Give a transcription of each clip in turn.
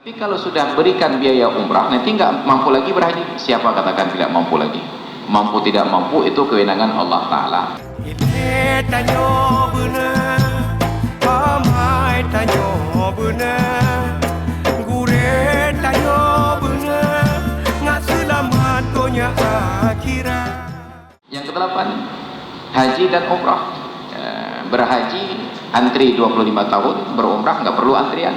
Tapi kalau sudah berikan biaya umrah, nanti nggak mampu lagi berhaji. Siapa katakan tidak mampu lagi? Mampu tidak mampu itu kewenangan Allah Ta'ala. Yang kedelapan, haji dan umrah. Berhaji antri 25 tahun, berumrah nggak perlu antrian.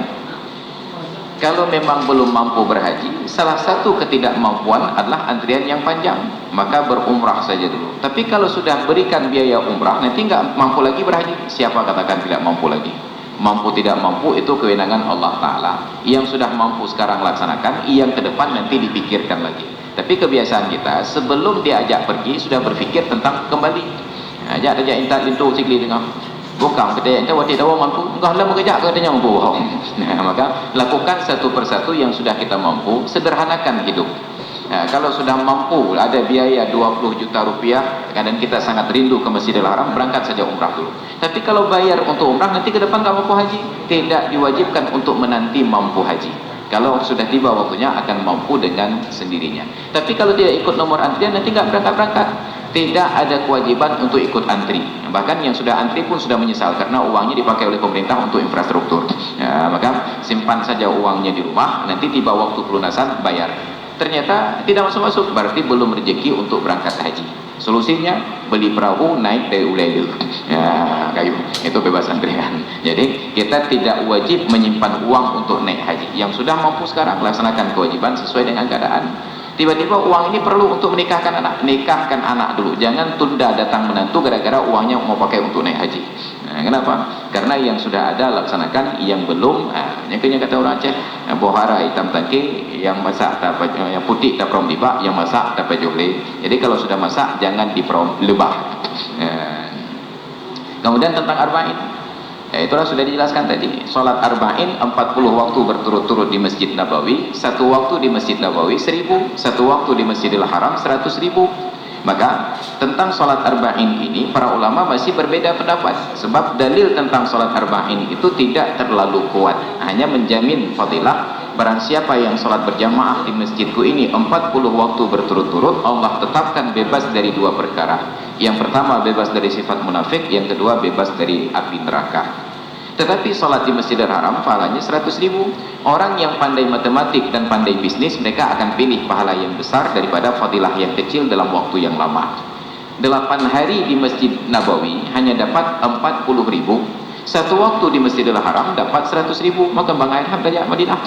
Kalau memang belum mampu berhaji, salah satu ketidakmampuan adalah antrian yang panjang, maka berumrah saja dulu. Tapi kalau sudah berikan biaya umrah, nanti nggak mampu lagi berhaji. Siapa katakan tidak mampu lagi? Mampu tidak mampu itu kewenangan Allah Ta'ala. Yang sudah mampu sekarang laksanakan, yang ke depan nanti dipikirkan lagi. Tapi kebiasaan kita, sebelum diajak pergi, sudah berpikir tentang kembali. Ajak intat lintu sikli tengah. Bukan kedai anda waktu tahu mampu, enggak lah mengejar katanya mampu. Maka lakukan satu persatu yang sudah kita mampu, sederhanakan hidup. Kalau sudah mampu, ada biaya 20 juta rupiah, dan kita sangat rindu ke Masjidil Haram, berangkat saja umrah dulu. Tapi kalau bayar untuk umrah, nanti ke depan nggak mampu haji, tidak diwajibkan untuk menanti mampu haji. Kalau sudah tiba waktunya akan mampu dengan sendirinya. Tapi kalau tidak ikut nomor antrian, nanti nggak berangkat-berangkat. Tidak ada kewajiban untuk ikut antri. Bahkan yang sudah antri pun sudah menyesal karena uangnya dipakai oleh pemerintah untuk infrastruktur. Maka simpan saja uangnya di rumah, nanti tiba waktu pelunasan bayar. Ternyata tidak masuk-masuk, berarti belum rezeki untuk berangkat haji. Solusinya beli perahu, naik dari Ulailu, kayu itu bebas antrian. Jadi kita tidak wajib menyimpan uang untuk naik haji. Yang sudah mampu sekarang laksanakan kewajiban sesuai dengan keadaan. Tiba-tiba uang ini perlu untuk menikahkan anak, nikahkan anak dulu. Jangan tunda datang menantu gara-gara uangnya mau pakai untuk naik haji. Kenapa? Karena yang sudah ada laksanakan, yang belum, yang kata orang Aceh, bohara hitam tangki, yang masak dapat, yang putih dapat prom dibak, yang masak dapat jole. Jadi kalau sudah masak jangan diprom lebah. Kemudian tentang arba'in. Itulah sudah dijelaskan tadi. Sholat arba'in 40 waktu berturut-turut di Masjid Nabawi, satu waktu di Masjid Nabawi 1000, satu waktu di Masjidil Haram 100.000. Maka tentang sholat arba'in ini para ulama masih berbeda pendapat, sebab dalil tentang sholat arba'in itu tidak terlalu kuat, hanya menjamin fadilah. Barang siapa yang sholat berjamaah di masjidku ini 40 waktu berturut-turut, Allah tetapkan bebas dari dua perkara. Yang pertama bebas dari sifat munafik, yang kedua bebas dari api neraka. Tetapi sholat di Masjidil Haram pahalanya 100.000. Orang yang pandai matematik dan pandai bisnis, mereka akan pilih pahala yang besar daripada fadilah yang kecil dalam waktu yang lama. 8 hari di Masjid Nabawi hanya dapat 40.000. Satu waktu di Masjidil Haram dapat 100.000. Maka Bang Aidham dari Madinah,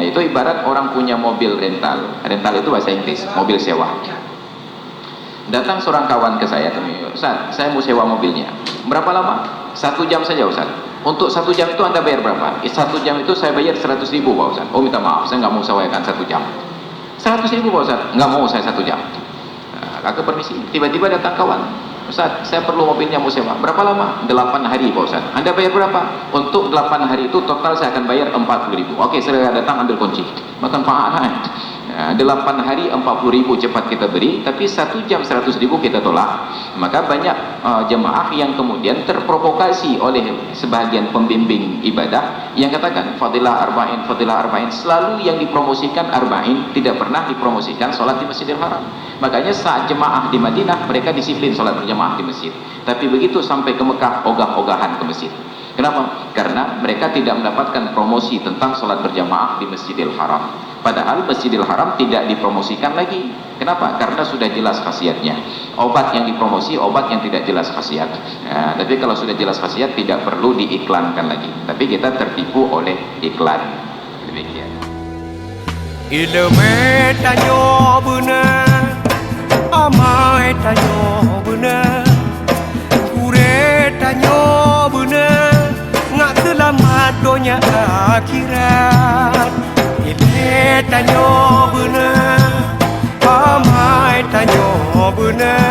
itu ibarat orang punya mobil rental. Rental itu bahasa Inggris, mobil sewa. Datang seorang kawan ke saya, Ustaz, saya mau sewa mobilnya. Berapa lama? 1 jam saja Ustaz. Untuk 1 jam itu Anda bayar berapa? 1 jam itu saya bayar 100.000 Pak Ustaz. Oh minta maaf, saya nggak mau sewakan 1 jam. 100.000 Pak Ustaz, nggak mau saya 1 jam. Kakak permisi, tiba-tiba datang kawan, Ustaz, saya perlu mobilnya mau sewa. Berapa lama? 8 hari Pak Ustaz. Anda bayar berapa? Untuk 8 hari itu total saya akan bayar 40.000. Oke, saya datang ambil kunci. Makan pahala. 8 hari 40.000 cepat kita beri, tapi 1 jam 100.000 kita tolak. Maka banyak jemaah yang kemudian terprovokasi oleh sebagian pembimbing ibadah yang katakan fadilah arba'in, selalu yang dipromosikan arba'in, tidak pernah dipromosikan sholat di Masjidil Haram. Makanya saat jemaah di Madinah mereka disiplin sholat berjemaah di masjid, tapi begitu sampai ke Mekah ogah-ogahan ke masjid. Kenapa? Karena mereka tidak mendapatkan promosi tentang sholat berjamaah di Masjidil Haram. Padahal Masjidil Haram tidak dipromosikan lagi. Kenapa? Karena sudah jelas khasiatnya. Obat yang dipromosi, obat yang tidak jelas khasiat. Tapi kalau sudah jelas khasiat tidak perlu diiklankan lagi. Tapi kita tertipu oleh iklan. Demikian. Ilmu tanyo benar, amai tanyo benar, kure tanyo benar, ngak selamat dunia akhirat. Ilmu tanyo benar, amai tanyo benar.